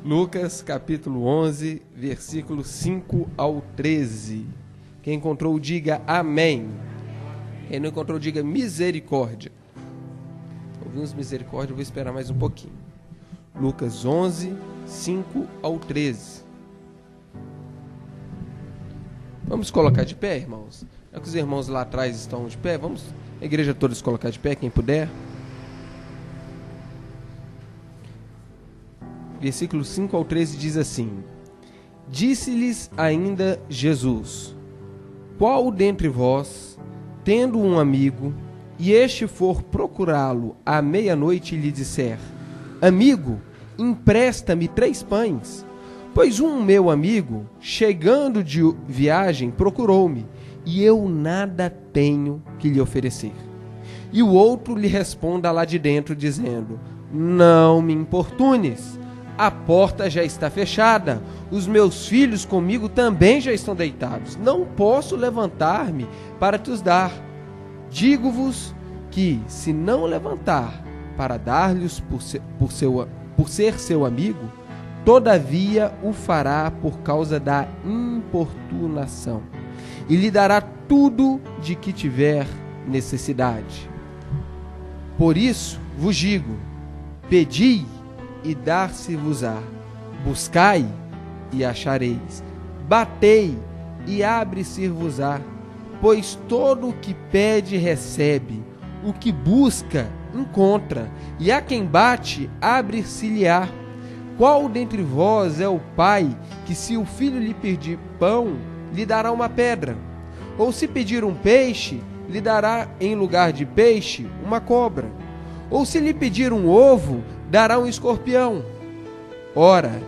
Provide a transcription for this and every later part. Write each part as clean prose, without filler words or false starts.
Lucas capítulo 11, versículos 5 ao 13. Quem encontrou, diga amém. Quem não encontrou, diga misericórdia. Ouvimos misericórdia, eu vou esperar mais um pouquinho. Lucas 11, 5 ao 13. Vamos colocar de pé, irmãos? Já que os irmãos lá atrás estão de pé, vamos, a igreja toda, se colocar de pé, quem puder. Versículo 5 ao 13 diz assim: Disse-lhes ainda Jesus: Qual dentre vós, tendo um amigo, e este for procurá-lo à meia-noite e lhe disser: Amigo, empresta-me 3 pães, pois um meu amigo, chegando de viagem, procurou-me, e eu nada tenho que lhe oferecer. E o outro lhe responda lá de dentro, dizendo: Não me importunes, a porta já está fechada, os meus filhos comigo também já estão deitados, não posso levantar-me para te os dar. Digo-vos que, se não levantar para dar-lhes por ser seu amigo, todavia o fará por causa da importunação, e lhe dará tudo de que tiver necessidade. Por isso vos digo: pedi e dar-se-vos-á, buscai e achareis, batei e abre-se-vos-á, pois todo o que pede recebe, o que busca encontra, e a quem bate abre-se-lhe-á. Qual dentre vós é o pai que, se o filho lhe pedir pão, lhe dará uma pedra? Ou se pedir um peixe, lhe dará em lugar de peixe uma cobra? Ou se lhe pedir um ovo, dará um escorpião? Ora,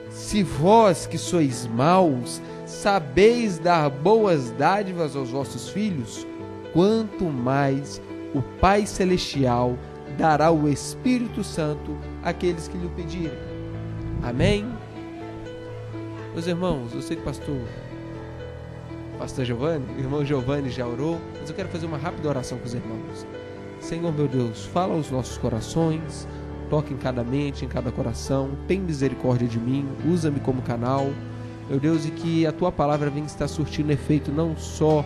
se vós que sois maus, sabeis dar boas dádivas aos vossos filhos, quanto mais o Pai Celestial dará o Espírito Santo àqueles que lhe o pedirem. Amém? Meus irmãos, eu sei que o pastor Giovanni, o irmão Giovanni já orou, mas eu quero fazer uma rápida oração com os irmãos. Senhor meu Deus, fala aos nossos corações, toca em cada mente, em cada coração, tem misericórdia de mim, usa-me como canal, meu Deus, e que a Tua palavra venha estar surtindo efeito não só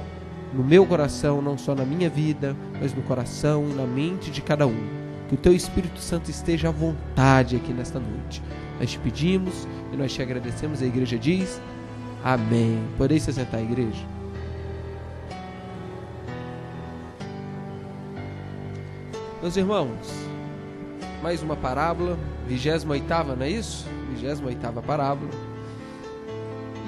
no meu coração, não só na minha vida, mas no coração e na mente de cada um. Que o Teu Espírito Santo esteja à vontade aqui nesta noite. Nós te pedimos e nós te agradecemos. A igreja diz amém. Podeis se sentar, igreja. Meus irmãos, mais uma parábola, 28ª, não é isso? 28ª parábola.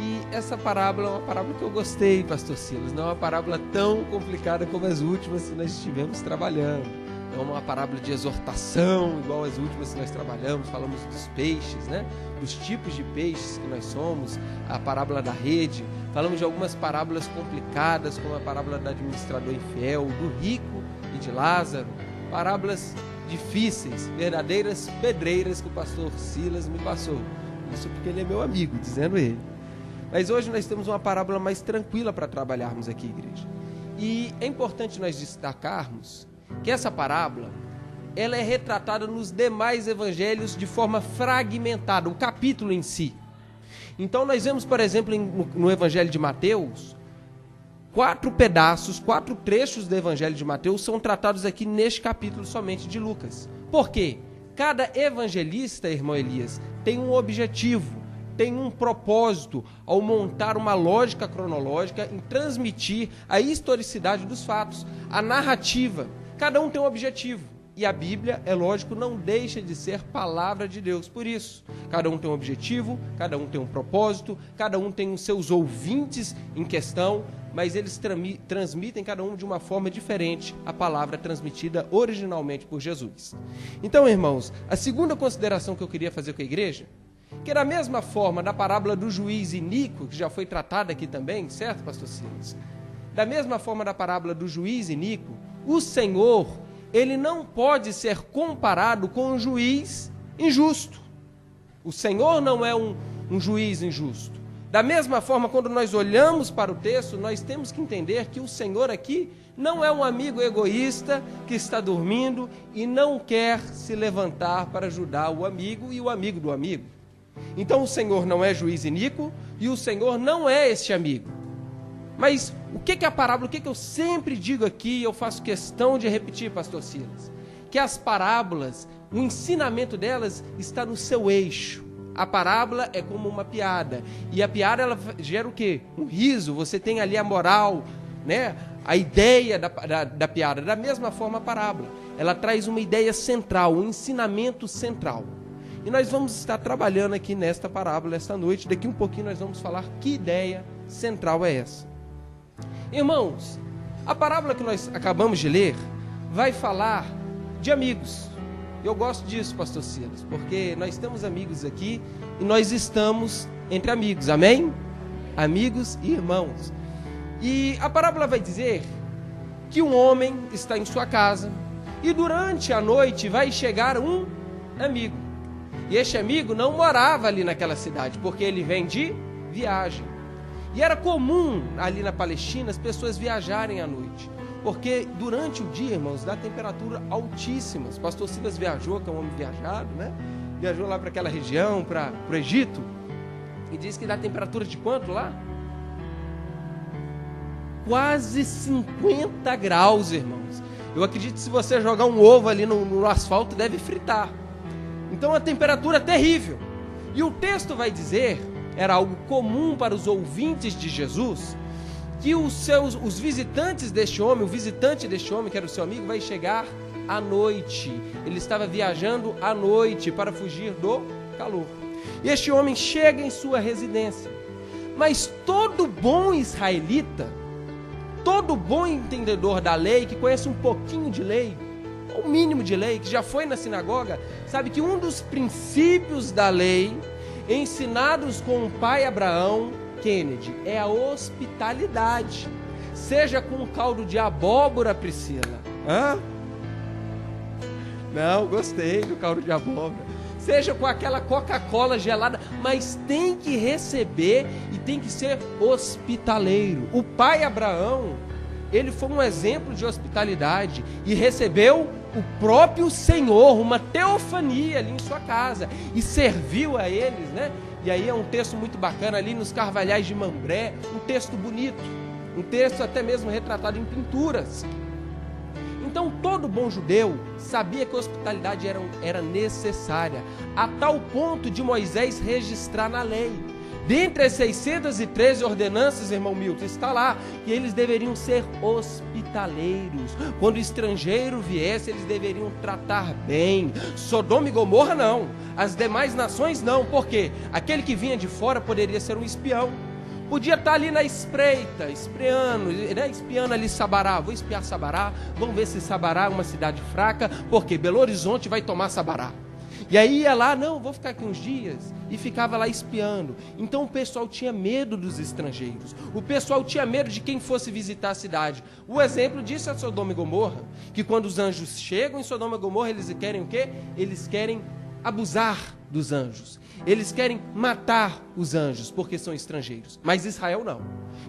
E essa parábola é uma parábola que eu gostei, pastor Silas. Não é uma parábola tão complicada como as últimas que nós estivemos trabalhando. Não é uma parábola de exortação, igual as últimas que nós trabalhamos. Falamos dos peixes, né? Dos tipos de peixes que nós somos. A parábola da rede. Falamos de algumas parábolas complicadas, como a parábola do administrador infiel, do rico e de Lázaro. Parábolas difíceis, verdadeiras pedreiras que o pastor Silas me passou. Isso porque ele é meu amigo, dizendo ele. Mas hoje nós temos uma parábola mais tranquila para trabalharmos aqui, igreja. E é importante nós destacarmos que essa parábola, ela é retratada nos demais evangelhos de forma fragmentada, o capítulo em si. Então nós vemos, por exemplo, no evangelho de Mateus, 4 pedaços, 4 trechos do evangelho de Mateus são tratados aqui neste capítulo somente de Lucas. Por quê? Cada evangelista, irmão Elias, tem um objetivo, tem um propósito ao montar uma lógica cronológica em transmitir a historicidade dos fatos, a narrativa. Cada um tem um objetivo. E a Bíblia, é lógico, não deixa de ser palavra de Deus. Por isso, cada um tem um objetivo, cada um tem um propósito, cada um tem os seus ouvintes em questão, mas eles transmitem cada um de uma forma diferente a palavra transmitida originalmente por Jesus. Então, irmãos, a segunda consideração que eu queria fazer com a igreja, que da mesma forma da parábola do juiz iníquo, que já foi tratada aqui também, certo, pastor Silas? Da mesma forma da parábola do juiz iníquo, o Senhor, ele não pode ser comparado com um juiz injusto. O Senhor não é um juiz injusto. Da mesma forma, quando nós olhamos para o texto, nós temos que entender que o Senhor aqui não é um amigo egoísta que está dormindo e não quer se levantar para ajudar o amigo e o amigo do amigo. Então o Senhor não é juiz iníquo e o Senhor não é este amigo. Mas o que é a parábola? O que eu sempre digo aqui, eu faço questão de repetir, pastor Silas? Que as parábolas, o ensinamento delas está no seu eixo. A parábola é como uma piada. E a piada, ela gera o quê? Um riso. Você tem ali a moral, né? A ideia da piada. Da mesma forma, a parábola. Ela traz uma ideia central, um ensinamento central. E nós vamos estar trabalhando aqui nesta parábola esta noite. Daqui um pouquinho nós vamos falar que ideia central é essa. Irmãos, a parábola que nós acabamos de ler vai falar de amigos. Eu gosto disso, pastor Silas, porque nós temos amigos aqui e nós estamos entre amigos, amém? Amigos e irmãos. E a parábola vai dizer que um homem está em sua casa e durante a noite vai chegar um amigo. E este amigo não morava ali naquela cidade, porque ele vem de viagem. E era comum ali na Palestina as pessoas viajarem à noite. Porque durante o dia, irmãos, dá temperatura altíssimas. O pastor Silas viajou, que é um homem viajado, né? Viajou lá para aquela região, para o Egito. E diz que dá temperatura de quanto lá? Quase 50 graus, irmãos. Eu acredito que se você jogar um ovo ali no asfalto, deve fritar. Então a temperatura é terrível. E o texto vai dizer, era algo comum para os ouvintes de Jesus, que os visitantes deste homem, o visitante deste homem, que era o seu amigo, vai chegar à noite. Ele estava viajando à noite para fugir do calor. E este homem chega em sua residência. Mas todo bom israelita, todo bom entendedor da lei, que conhece um pouquinho de lei, o mínimo de lei, que já foi na sinagoga, sabe que um dos princípios da lei, ensinados com o pai Abraão, Kennedy, é a hospitalidade. Seja com um caldo de abóbora, Priscila. Hã? Não, gostei do caldo de abóbora. Seja com aquela Coca-Cola gelada, mas tem que receber e tem que ser hospitaleiro. O pai Abraão, ele foi um exemplo de hospitalidade e recebeu o próprio Senhor, uma teofania ali em sua casa e serviu a eles, né? E aí é um texto muito bacana ali nos Carvalhais de Mambré, um texto bonito, um texto até mesmo retratado em pinturas. Então todo bom judeu sabia que a hospitalidade era necessária, a tal ponto de Moisés registrar na lei. Dentre as 613 ordenanças, irmão Milton, está lá que eles deveriam ser hospitaleiros. Quando o estrangeiro viesse, eles deveriam tratar bem. Sodoma e Gomorra não, as demais nações não, porque aquele que vinha de fora poderia ser um espião. Podia estar ali na espreita, espiando ali Sabará. Vou espiar Sabará, vamos ver se Sabará é uma cidade fraca, porque Belo Horizonte vai tomar Sabará. E aí ia lá, não, vou ficar aqui uns dias, e ficava lá espiando. Então o pessoal tinha medo dos estrangeiros, o pessoal tinha medo de quem fosse visitar a cidade. O exemplo disso é Sodoma e Gomorra, que quando os anjos chegam em Sodoma e Gomorra, eles querem o quê? Eles querem abusar dos anjos, eles querem matar os anjos, porque são estrangeiros. Mas Israel não.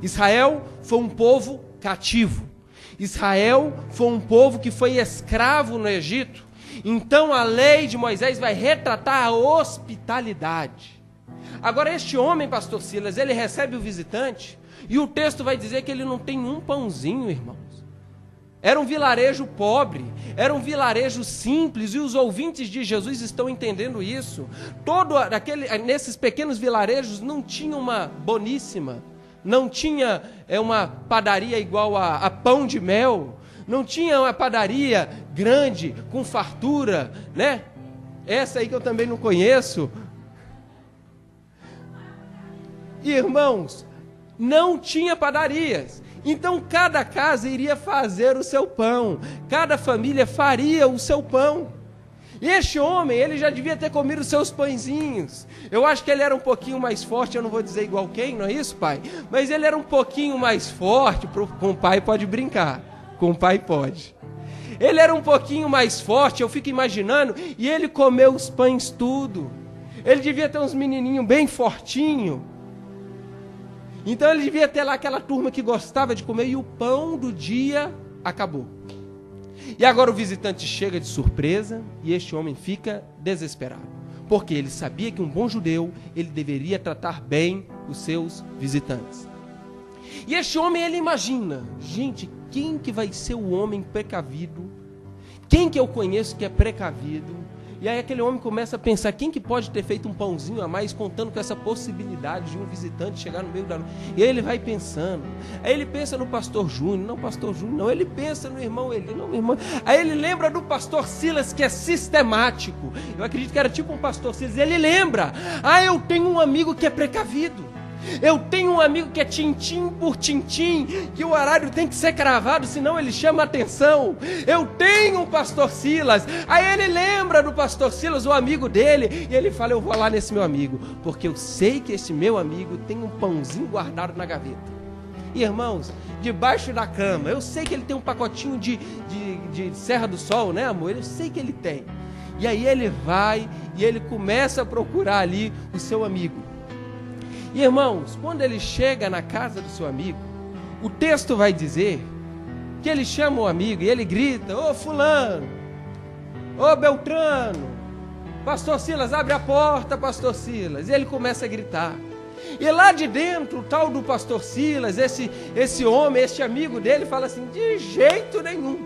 Israel foi um povo cativo, Israel foi um povo que foi escravo no Egito. Então a lei de Moisés vai retratar a hospitalidade. Agora este homem, pastor Silas, ele recebe o visitante e o texto vai dizer que ele não tem um pãozinho, irmãos. Era um vilarejo pobre, era um vilarejo simples e os ouvintes de Jesus estão entendendo isso. Nesses pequenos vilarejos não tinha uma boníssima, não tinha uma padaria igual a Pão de Mel, não tinha uma padaria grande, com fartura, né? Essa aí que eu também não conheço. Irmãos, não tinha padarias. Então cada casa iria fazer o seu pão. Cada família faria o seu pão. E este homem, ele já devia ter comido os seus pãezinhos. Eu acho que ele era um pouquinho mais forte, eu não vou dizer igual quem, não é isso, pai? Mas ele era um pouquinho mais forte, com o pai pode brincar. Com o pai pode. Ele era um pouquinho mais forte, eu fico imaginando, e ele comeu os pães tudo. Ele devia ter uns menininhos bem fortinhos. Então ele devia ter lá aquela turma que gostava de comer e o pão do dia acabou. E agora o visitante chega de surpresa e este homem fica desesperado. Porque ele sabia que um bom judeu, ele deveria tratar bem os seus visitantes. E este homem, ele imagina, gente, quem que vai ser o homem precavido? Quem que eu conheço que é precavido? E aí aquele homem começa a pensar, quem que pode ter feito um pãozinho a mais, contando com essa possibilidade de um visitante chegar no meio da noite. E aí ele vai pensando. Aí ele pensa no pastor Júnior, não pastor Júnior, não. Ele pensa no irmão Eli, não irmão. Aí ele lembra do pastor Silas, que é sistemático. Eu acredito que era tipo um pastor Silas. Ele lembra, eu tenho um amigo que é precavido. Eu tenho um amigo que é tintim por tintim, que o horário tem que ser cravado, senão ele chama atenção. Eu tenho o pastor Silas. Aí ele lembra do pastor Silas, o amigo dele, e ele fala, eu vou lá nesse meu amigo, porque eu sei que esse meu amigo tem um pãozinho guardado na gaveta. E irmãos, debaixo da cama, eu sei que ele tem um pacotinho de Serra do Sol, né amor? Eu sei que ele tem. E aí ele vai e ele começa a procurar ali o seu amigo. E irmãos, quando ele chega na casa do seu amigo, o texto vai dizer que ele chama o amigo e ele grita, ô fulano, ô Beltrano, pastor Silas, abre a porta, pastor Silas. E ele começa a gritar. E lá de dentro, o tal do pastor Silas, esse homem, esse amigo dele, fala assim, de jeito nenhum.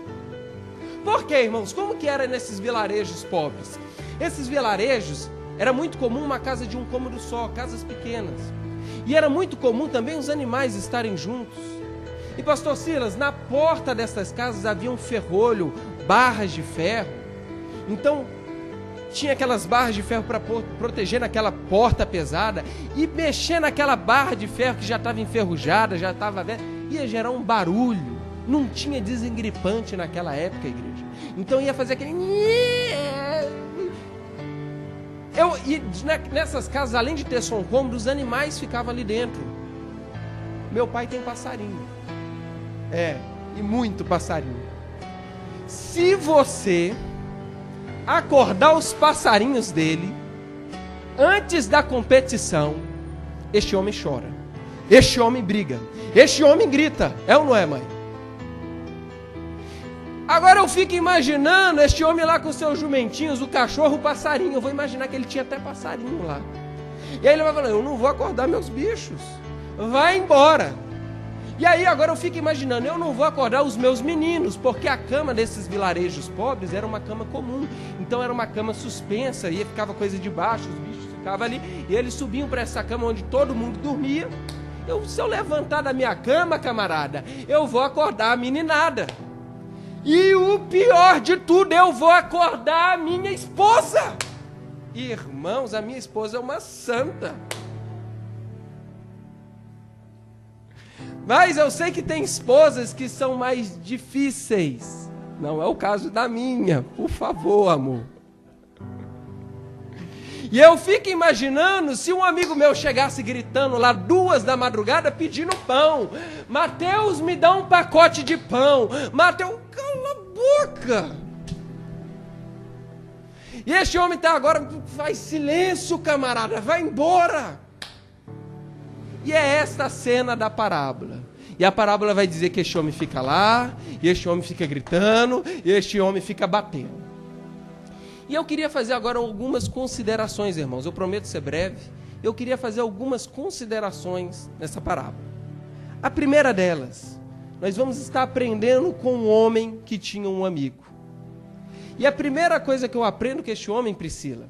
Por quê, irmãos? Como que era nesses vilarejos pobres? Esses vilarejos, era muito comum uma casa de um cômodo só, casas pequenas. E era muito comum também os animais estarem juntos. E pastor Silas, na porta dessas casas havia um ferrolho, barras de ferro. Então, tinha aquelas barras de ferro para proteger naquela porta pesada. E mexer naquela barra de ferro que já estava enferrujada, já estava velha, ia gerar um barulho. Não tinha desengripante naquela época, igreja. Então ia fazer aquele... nessas casas, além de ter som cômodo, os animais ficavam ali dentro. Meu pai tem passarinho. E muito passarinho. Se você acordar os passarinhos dele antes da competição, este homem chora, este homem briga, este homem grita. É ou não é, mãe? Agora eu fico imaginando este homem lá com seus jumentinhos, o cachorro, o passarinho. Eu vou imaginar que ele tinha até passarinho lá. E aí ele vai falar, eu não vou acordar meus bichos. Vai embora. E aí agora eu fico imaginando, eu não vou acordar os meus meninos, porque a cama desses vilarejos pobres era uma cama comum. Então era uma cama suspensa, e ficava coisa de baixo, os bichos ficavam ali. E eles subiam para essa cama onde todo mundo dormia. Se eu levantar da minha cama, camarada, eu vou acordar a meninada. E o pior de tudo, eu vou acordar a minha esposa. Irmãos, a minha esposa é uma santa. Mas eu sei que tem esposas que são mais difíceis. Não é o caso da minha, por favor, amor. E eu fico imaginando se um amigo meu chegasse gritando lá 2 da madrugada pedindo pão. Mateus, me dá um pacote de pão. Mateus, cala a boca. E este homem está agora, faz silêncio, camarada, vai embora. E é esta a cena da parábola. E a parábola vai dizer que este homem fica lá, e este homem fica gritando, e este homem fica batendo. E eu queria fazer agora algumas considerações, irmãos. Eu prometo ser breve. Eu queria fazer algumas considerações nessa parábola. A primeira delas, nós vamos estar aprendendo com um homem que tinha um amigo. E a primeira coisa que eu aprendo com este homem, Priscila,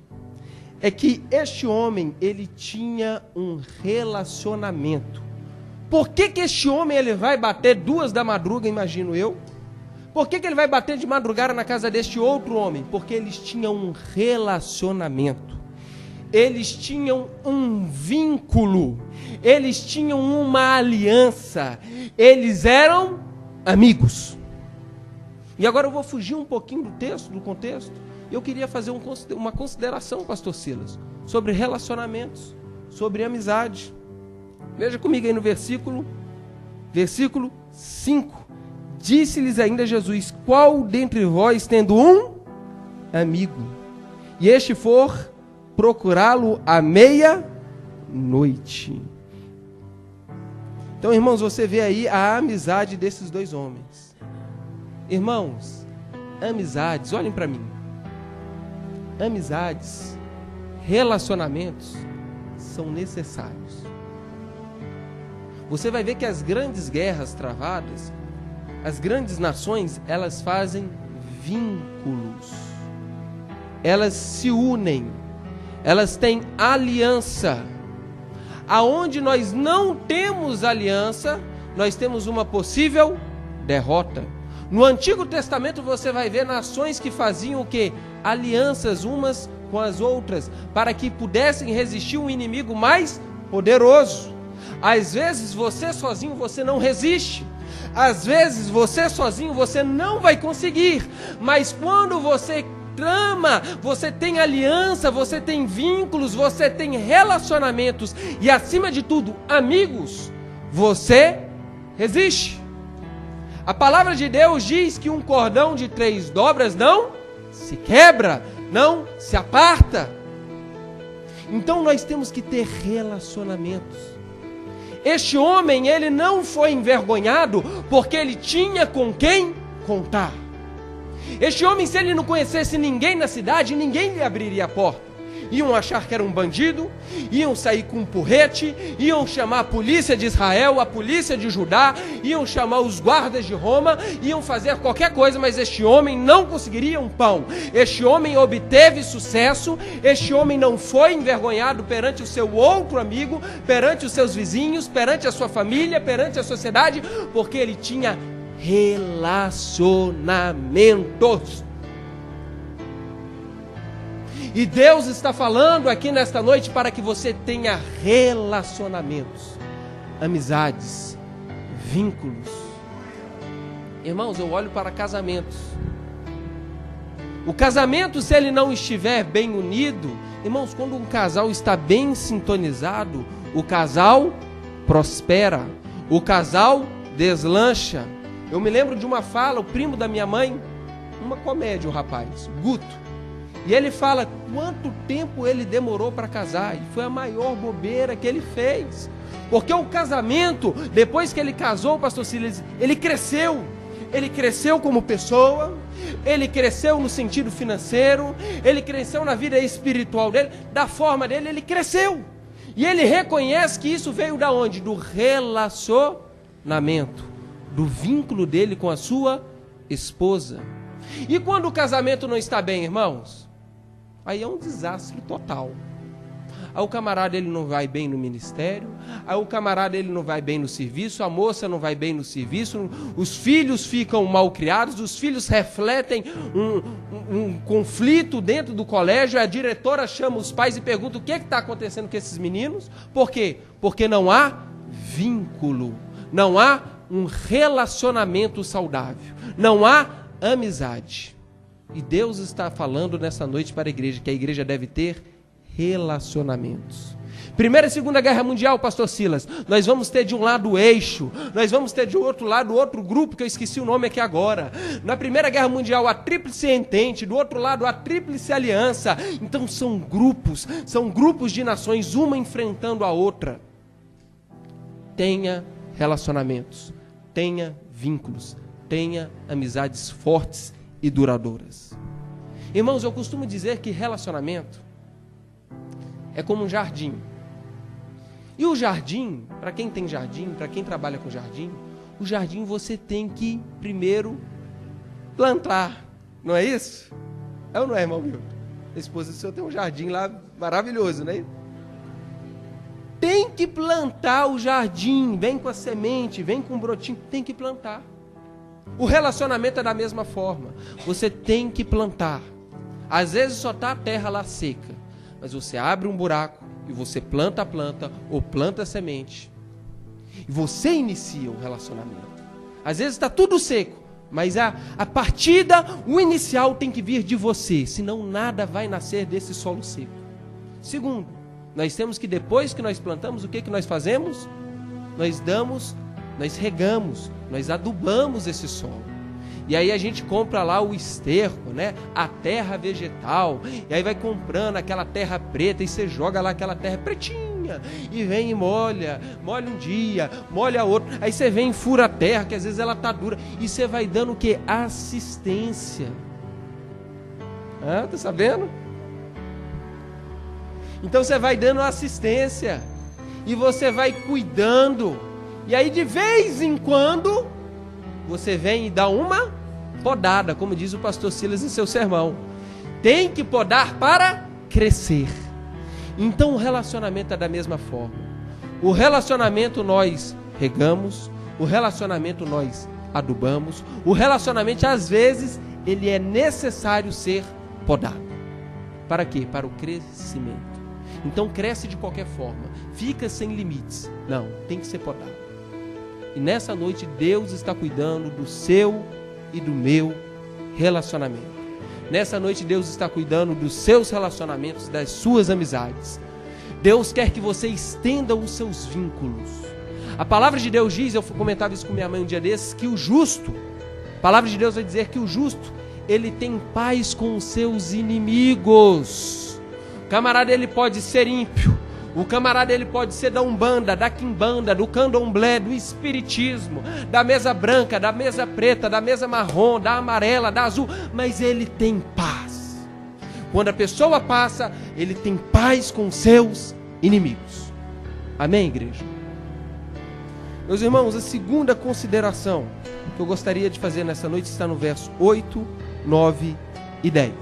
é que este homem, ele tinha um relacionamento. Por que este homem ele vai bater 2 da madruga, imagino eu? Por que ele vai bater de madrugada na casa deste outro homem? Porque eles tinham um relacionamento. Eles tinham um vínculo. Eles tinham uma aliança. Eles eram amigos. E agora eu vou fugir um pouquinho do texto, do contexto. Eu queria fazer uma consideração, pastor Silas, sobre relacionamentos, sobre amizade. Veja comigo aí no versículo 5. Disse-lhes ainda Jesus, qual dentre vós tendo um amigo, e este for procurá-lo à meia-noite? Então, irmãos, você vê aí a amizade desses dois homens. Irmãos, amizades, olhem para mim. Amizades, relacionamentos são necessários. Você vai ver que as grandes guerras travadas, as grandes nações, elas fazem vínculos. Elas se unem. Elas têm aliança. Aonde nós não temos aliança, nós temos uma possível derrota. No Antigo Testamento você vai ver nações que faziam o quê? Alianças umas com as outras, para que pudessem resistir um inimigo mais poderoso. Às vezes você sozinho você não resiste. Às vezes você sozinho você não vai conseguir. Mas quando você trama, você tem aliança, você tem vínculos, você tem relacionamentos e, acima de tudo, amigos, você resiste. A palavra de Deus diz que um cordão de 3 dobras não se quebra, não se aparta. Então nós temos que ter relacionamentos. Este homem, ele não foi envergonhado porque ele tinha com quem contar. Este homem, se ele não conhecesse ninguém na cidade, ninguém lhe abriria a porta. Iam achar que era um bandido, iam sair com um porrete, iam chamar a polícia de Israel, a polícia de Judá, iam chamar os guardas de Roma, iam fazer qualquer coisa, mas este homem não conseguiria um pão. Este homem obteve sucesso, este homem não foi envergonhado perante o seu outro amigo, perante os seus vizinhos, perante a sua família, perante a sociedade, porque ele tinha relacionamentos. E Deus está falando aqui nesta noite para que você tenha relacionamentos, amizades, vínculos. Irmãos, eu olho para casamentos. O casamento, se ele não estiver bem unido, irmãos, quando um casal está bem sintonizado, o casal prospera, o casal deslancha. Eu me lembro de uma fala, o primo da minha mãe, uma comédia, o rapaz, Guto. E ele fala quanto tempo ele demorou para casar. E foi a maior bobeira que ele fez. Porque o casamento, depois que ele casou, pastor Silas, ele cresceu. Ele cresceu como pessoa, ele cresceu no sentido financeiro, ele cresceu na vida espiritual dele, da forma dele, ele cresceu. E ele reconhece que isso veio da onde? Do relacionamento, do vínculo dele com a sua esposa. E quando o casamento não está bem, irmãos? Aí é um desastre total. Aí o camarada ele não vai bem no ministério, aí o camarada ele não vai bem no serviço, a moça não vai bem no serviço, os filhos ficam mal criados, os filhos refletem um conflito dentro do colégio, a diretora chama os pais e pergunta o que está acontecendo com esses meninos. Por quê? Porque não há vínculo, não há um relacionamento saudável, não há amizade. E Deus está falando nessa noite para a igreja, que a igreja deve ter relacionamentos. Primeira e Segunda Guerra Mundial, pastor Silas, nós vamos ter de um lado o eixo, nós vamos ter de outro lado outro grupo, que eu esqueci o nome aqui agora. Na Primeira Guerra Mundial, a Tríplice Entente, do outro lado a Tríplice Aliança. Então são grupos de nações, uma enfrentando a outra. Tenha relacionamentos, tenha vínculos, tenha amizades fortes e duradouras. Irmãos, eu costumo dizer que relacionamento é como um jardim. E o jardim, para quem tem jardim, para quem trabalha com jardim, o jardim você tem que primeiro plantar, não é isso? É ou não é, irmão Milton? A esposa do senhor tem um jardim lá maravilhoso, né? Tem que plantar o jardim, vem com a semente, vem com o brotinho, tem que plantar. O relacionamento é da mesma forma. Você tem que plantar. Às vezes só está a terra lá seca, mas você abre um buraco e você planta a planta ou planta a semente. E você inicia o relacionamento. Às vezes está tudo seco, mas a partida, o inicial tem que vir de você, senão nada vai nascer desse solo seco. Segundo, nós temos que, depois que nós plantamos, o que nós fazemos? Nós regamos, nós adubamos esse solo. E aí a gente compra lá o esterco, né? A terra vegetal. E aí vai comprando aquela terra preta e você joga lá aquela terra pretinha. baixinha, e vem e molha um dia, molha outro, aí você vem e fura a terra, que às vezes ela tá dura, e você vai dando o quê? Assistência. Tá sabendo? Então você vai dando assistência, e você vai cuidando, e aí de vez em quando, você vem e dá uma podada, como diz o pastor Silas em seu sermão. Tem que podar para crescer. Então o relacionamento é da mesma forma. O relacionamento nós regamos, o relacionamento nós adubamos, o relacionamento às vezes ele é necessário ser podado. Para quê? Para o crescimento. Então cresce de qualquer forma, fica sem limites. Não, tem que ser podado. E nessa noite Deus está cuidando do seu e do meu relacionamento. Nessa noite Deus está cuidando dos seus relacionamentos, das suas amizades. Deus quer que você estenda os seus vínculos. A palavra de Deus diz, eu comentava isso com minha mãe um dia desses, que o justo, a palavra de Deus vai dizer que o justo, ele tem paz com os seus inimigos. O camarada ele pode ser ímpio, o camarada ele pode ser da Umbanda, da Quimbanda, do Candomblé, do Espiritismo, da mesa branca, da mesa preta, da mesa marrom, da amarela, da azul, mas ele tem paz. Quando a pessoa passa, ele tem paz com seus inimigos. Amém, igreja? Meus irmãos, a segunda consideração que eu gostaria de fazer nessa noite está no verso 8, 9 e 10.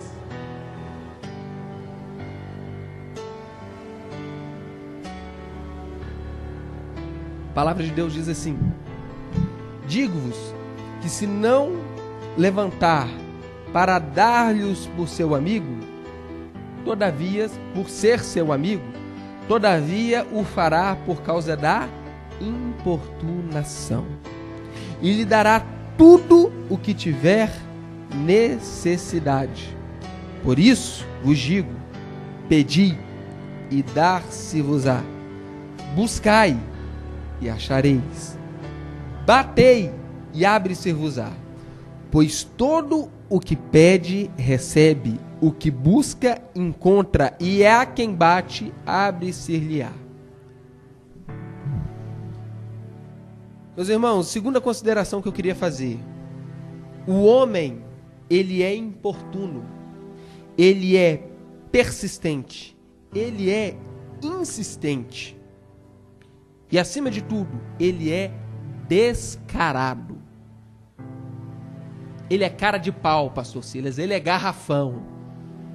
A palavra de Deus diz assim: digo-vos que se não levantar para dar-lhes por seu amigo, todavia, por ser seu amigo, todavia o fará por causa da importunação, e lhe dará tudo o que tiver necessidade. Por isso vos digo: pedi e dar-se-vos-á, buscai e achareis, batei e abre-se-vos-á, pois todo o que pede recebe, o que busca encontra, e a quem bate abre-se-lhe-á. Meus irmãos, segunda consideração que eu queria fazer: o homem, ele é importuno, ele é persistente, ele é insistente. E acima de tudo, ele é descarado. Ele é cara de pau, pastor Silas, ele é garrafão.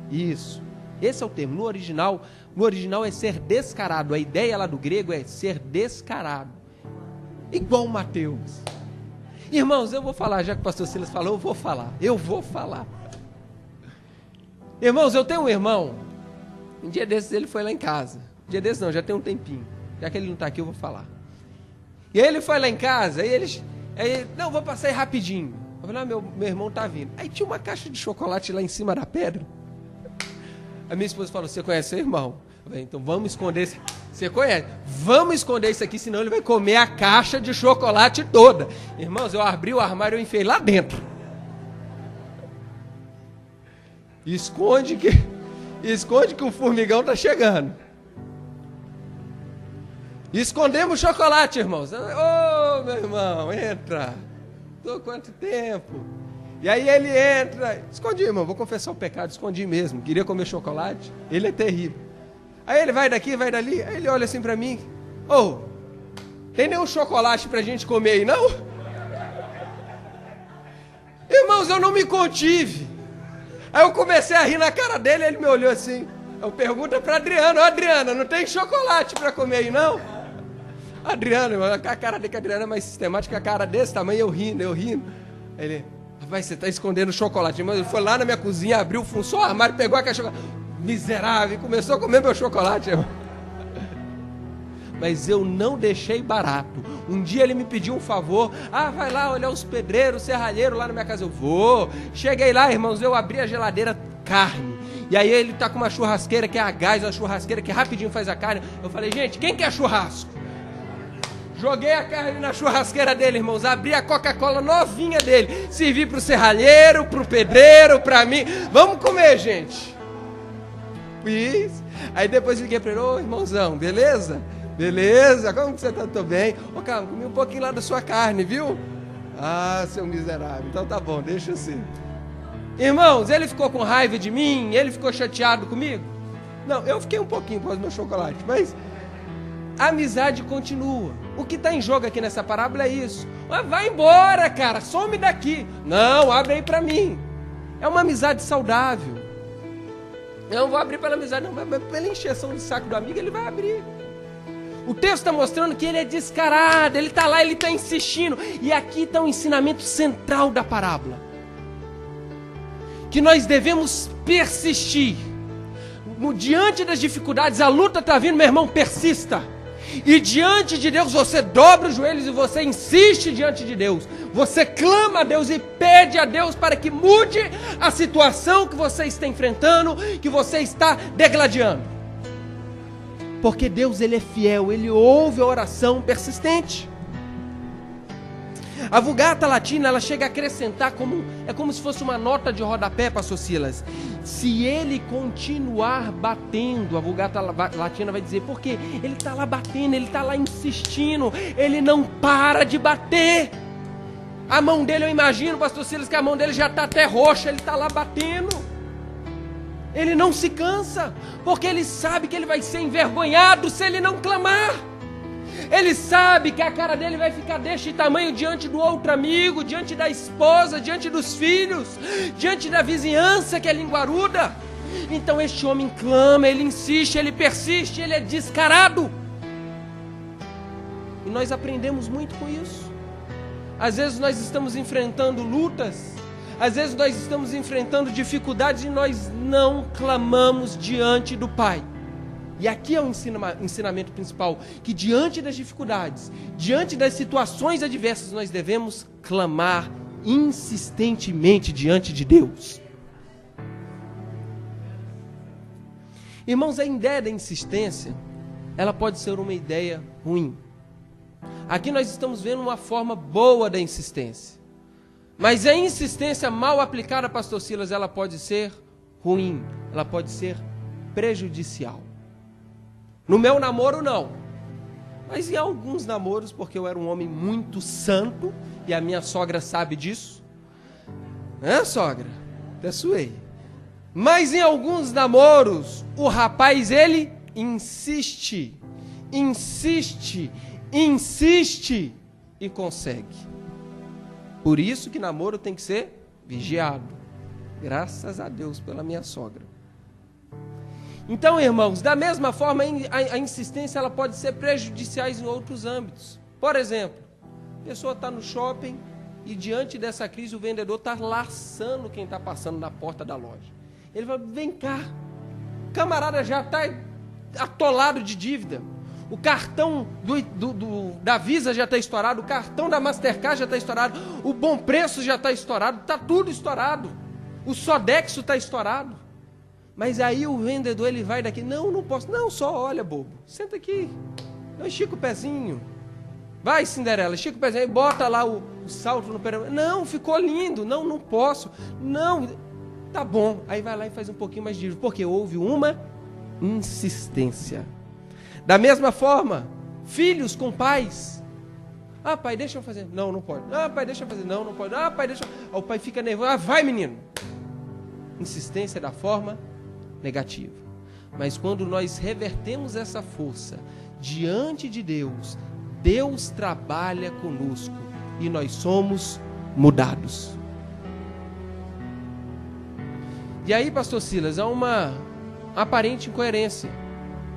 Isso. Esse é o termo. No original é ser descarado. A ideia lá do grego é ser descarado. Igual Mateus. Irmãos, eu vou falar, já que o pastor Silas falou, eu vou falar. Irmãos, eu tenho um irmão, um dia desses ele foi lá em casa. Um dia desses não, já tem um tempinho. Já que ele não está aqui, eu vou falar. E aí ele foi lá em casa, não, vou passar aí rapidinho. Eu falei, meu irmão está vindo. Aí tinha uma caixa de chocolate lá em cima da pedra. A minha esposa falou, você conhece seu irmão? Eu falei, então vamos esconder esse... Você conhece? Vamos esconder isso aqui, senão ele vai comer a caixa de chocolate toda. Irmãos, eu abri o armário e eu enfiei lá dentro. Esconde que o formigão está chegando. Escondemos o chocolate, irmãos. Ô, meu irmão, entra. Tô quanto tempo? E aí ele entra. Escondi, irmão, vou confessar o pecado, escondi mesmo. Queria comer chocolate. Ele é terrível. Aí ele vai daqui, vai dali. Aí ele olha assim pra mim. Tem nenhum chocolate pra gente comer aí, não? Irmãos, eu não me contive. Aí eu comecei a rir na cara dele, ele me olhou assim. Eu pergunto pra Adriana, Adriana, não tem chocolate pra comer aí, não? Adriana, a cara dele que a Adriana é mais sistemática, a cara desse tamanho, eu rindo. Ele, rapaz, você tá escondendo chocolate. Mas ele foi lá na minha cozinha, abriu, funçou o armário, pegou aquele chocolate. Miserável, começou a comer meu chocolate, irmão. Mas eu não deixei barato. Um dia ele me pediu um favor. Vai lá olhar os pedreiros, serralheiros lá na minha casa. Eu vou. Cheguei lá, irmãos, eu abri a geladeira, carne. E aí ele tá com uma churrasqueira que é a gás, uma churrasqueira que rapidinho faz a carne. Eu falei, gente, quem quer churrasco? Joguei a carne na churrasqueira dele, irmãos. Abri a Coca-Cola novinha dele. Servi pro serralheiro, pro pedreiro, pra mim. Vamos comer, gente. Fiz. Aí depois liguei para ele: ô irmãozão, beleza? Beleza, como que você tá? Tô bem. Ô Carlos, comi um pouquinho lá da sua carne, viu? Ah, seu miserável, então tá bom, deixa assim. Irmãos, ele ficou com raiva de mim? Ele ficou chateado comigo? Não, eu fiquei um pouquinho por causa do meu chocolate, mas a amizade continua. O que está em jogo aqui nessa parábola é isso. Mas vai embora, cara, some daqui. Não, abre aí para mim. É uma amizade saudável. Eu não vou abrir pela amizade, não, mas pela encheção de saco do amigo, ele vai abrir. O texto está mostrando que ele é descarado, ele está lá, ele está insistindo. E aqui está o ensinamento central da parábola. Que nós devemos persistir. Diante das dificuldades, a luta está vindo, meu irmão, persista. E diante de Deus, você dobra os joelhos e você insiste diante de Deus. Você clama a Deus e pede a Deus para que mude a situação que você está enfrentando, que você está degladiando. Porque Deus, Ele é fiel, Ele ouve a oração persistente. A Vulgata Latina, ela chega a acrescentar é como se fosse uma nota de rodapé, pastor Silas. Se ele continuar batendo, a Vulgata Latina vai dizer, porque ele está lá batendo, ele está lá insistindo, ele não para de bater. A mão dele, eu imagino, pastor Silas, que a mão dele já está até roxa, ele está lá batendo. Ele não se cansa, porque ele sabe que ele vai ser envergonhado se ele não clamar. Ele sabe que a cara dele vai ficar deste tamanho diante do outro amigo, diante da esposa, diante dos filhos, diante da vizinhança que é linguaruda. Então este homem clama, ele insiste, ele persiste, ele é descarado. E nós aprendemos muito com isso. Às vezes nós estamos enfrentando lutas, às vezes nós estamos enfrentando dificuldades e nós não clamamos diante do Pai. E aqui é o ensinamento principal, que diante das dificuldades, diante das situações adversas, nós devemos clamar insistentemente diante de Deus. Irmãos, a ideia da insistência, ela pode ser uma ideia ruim. Aqui nós estamos vendo uma forma boa da insistência. Mas a insistência mal aplicada, pastor Silas, ela pode ser ruim, ela pode ser prejudicial. No meu namoro, não. Mas em alguns namoros, porque eu era um homem muito santo, e a minha sogra sabe disso. Sogra? Até suei. Mas em alguns namoros, o rapaz, ele insiste, e consegue. Por isso que namoro tem que ser vigiado. Graças a Deus pela minha sogra. Então, irmãos, da mesma forma, a insistência ela pode ser prejudicial em outros âmbitos. Por exemplo, a pessoa está no shopping e diante dessa crise o vendedor está laçando quem está passando na porta da loja. Ele vai, vem cá, o camarada já está atolado de dívida, o cartão da Visa já está estourado, o cartão da Mastercard já está estourado, o Bom Preço já está estourado, está tudo estourado, o Sodexo está estourado. Mas aí o vendedor, ele vai daqui, não posso, não, só olha, bobo, senta aqui, não, estica o pezinho, vai, Cinderela, estica o pezinho, aí bota lá o salto no pé, não, ficou lindo, não posso, não, tá bom, aí vai lá e faz um pouquinho mais de dívida, porque houve uma insistência. Da mesma forma, filhos com pais, pai, deixa eu fazer, não pode, pai, deixa eu fazer, não pode, pai, deixa eu... Aí o pai fica nervoso, vai menino, insistência da forma negativa. Mas quando nós revertemos essa força diante de Deus, Deus trabalha conosco e nós somos mudados. E aí, pastor Silas, há uma aparente incoerência.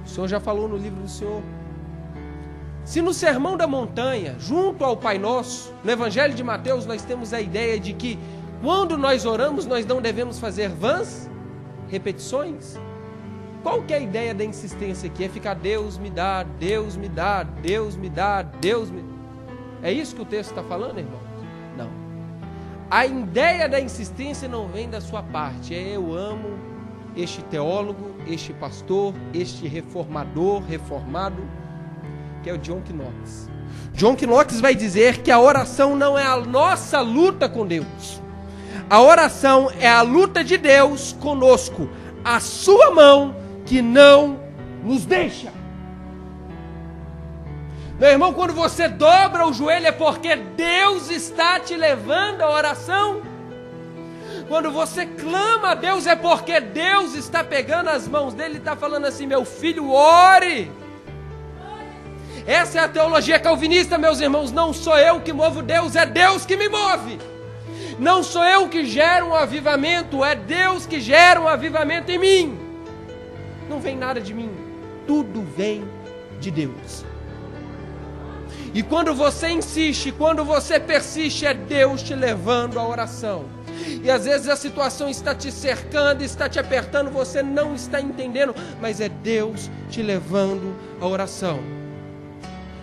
O Senhor já falou no livro do Senhor. Se no Sermão da Montanha, junto ao Pai Nosso, no Evangelho de Mateus, nós temos a ideia de que quando nós oramos, nós não devemos fazer vãs repetições. Qual que é a ideia da insistência aqui? É ficar Deus me dá, Deus me dá, Deus me dá, Deus me... É isso que o texto está falando, irmão? Não. A ideia da insistência não vem da sua parte. Eu amo este teólogo, este pastor, este reformador, reformado, que é o John Knox. John Knox vai dizer que a oração não é a nossa luta com Deus. A oração é a luta de Deus conosco. A sua mão que não nos deixa. Meu irmão, quando você dobra o joelho é porque Deus está te levando à oração. Quando você clama a Deus é porque Deus está pegando as mãos dele e está falando assim: meu filho, ore. Essa é a teologia calvinista, meus irmãos. Não sou eu que movo Deus, é Deus que me move. Não sou eu que gero um avivamento, é Deus que gera um avivamento em mim. Não vem nada de mim, tudo vem de Deus. E quando você insiste, quando você persiste, é Deus te levando à oração. E às vezes a situação está te cercando, está te apertando, você não está entendendo, mas é Deus te levando à oração.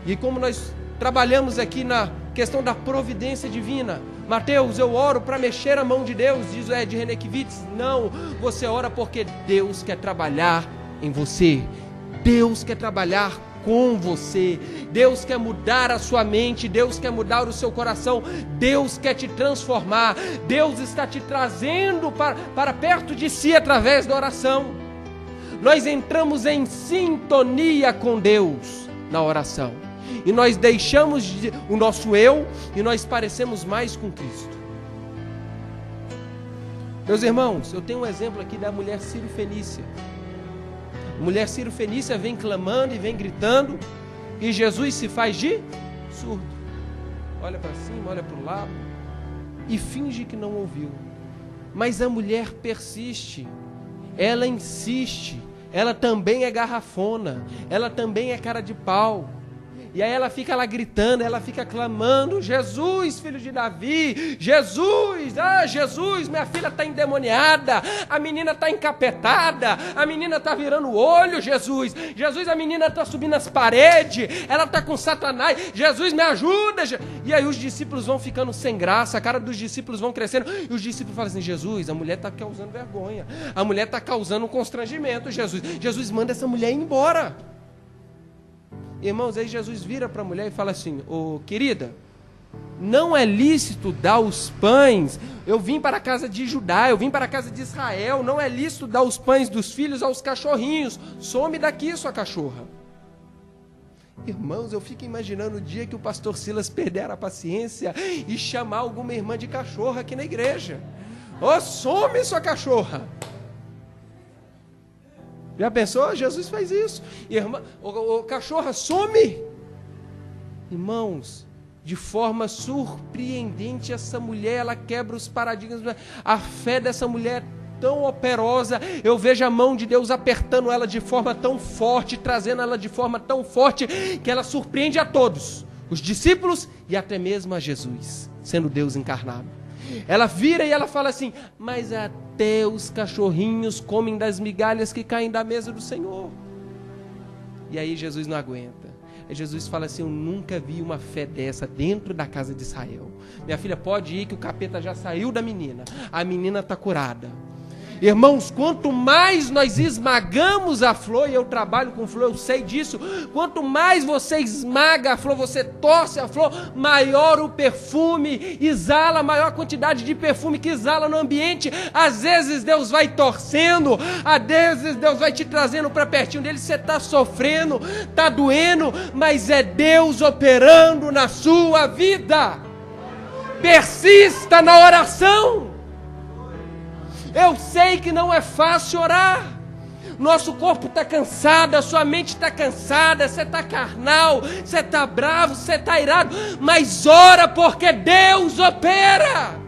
E como nós trabalhamos aqui na questão da providência divina, Mateus, eu oro para mexer a mão de Deus, diz o Ed Renekiewicz. Não, você ora porque Deus quer trabalhar em você, Deus quer trabalhar com você, Deus quer mudar a sua mente, Deus quer mudar o seu coração, Deus quer te transformar, Deus está te trazendo para perto de si através da oração. Nós entramos em sintonia com Deus na oração, e nós deixamos o nosso eu e nós parecemos mais com Cristo. Meus irmãos, eu tenho um exemplo aqui da mulher Sírio-Fenícia. A mulher Sírio-Fenícia vem clamando e vem gritando, e Jesus se faz de surdo. Olha para cima, olha para o lado e finge que não ouviu. Mas a mulher persiste, ela insiste, ela também é garrafona, ela também é cara de pau. E aí ela fica lá gritando, ela fica clamando: Jesus, filho de Davi, Jesus, Jesus, minha filha está endemoniada, a menina está encapetada, a menina está virando o olho, Jesus, a menina está subindo as paredes, ela está com Satanás, Jesus, me ajuda. E aí os discípulos vão ficando sem graça, a cara dos discípulos vão crescendo, e os discípulos falam assim: Jesus, a mulher está causando vergonha, a mulher está causando um constrangimento, Jesus, manda essa mulher ir embora. Irmãos, aí Jesus vira para a mulher e fala assim: ô querida, não é lícito dar os pães, eu vim para a casa de Judá, eu vim para a casa de Israel, não é lícito dar os pães dos filhos aos cachorrinhos, some daqui sua cachorra. Irmãos, eu fico imaginando o dia que o pastor Silas perder a paciência e chamar alguma irmã de cachorra aqui na igreja. Some sua cachorra. Já pensou? Jesus faz isso. Irmã, cachorra, some. Irmãos, de forma surpreendente, essa mulher, ela quebra os paradigmas. A fé dessa mulher é tão operosa. Eu vejo a mão de Deus apertando ela de forma tão forte, trazendo ela de forma tão forte, que ela surpreende a todos, os discípulos e até mesmo a Jesus, sendo Deus encarnado. Ela vira e ela fala assim: mas até os cachorrinhos comem das migalhas que caem da mesa do Senhor. E aí Jesus não aguenta. Aí Jesus fala assim: eu nunca vi uma fé dessa dentro da casa de Israel. Minha filha, pode ir que o capeta já saiu da menina. A menina está curada. Irmãos, quanto mais nós esmagamos a flor, e eu trabalho com flor, eu sei disso, quanto mais você esmaga a flor, você torce a flor, maior o perfume exala, maior a quantidade de perfume que exala no ambiente. Às vezes Deus vai torcendo, às vezes Deus vai te trazendo para pertinho dele, você está sofrendo, está doendo, mas é Deus operando na sua vida. Persista na oração. Eu sei que não é fácil orar. Nosso corpo está cansado, a sua mente está cansada, você está carnal, você está bravo, você está irado, mas ora porque Deus opera.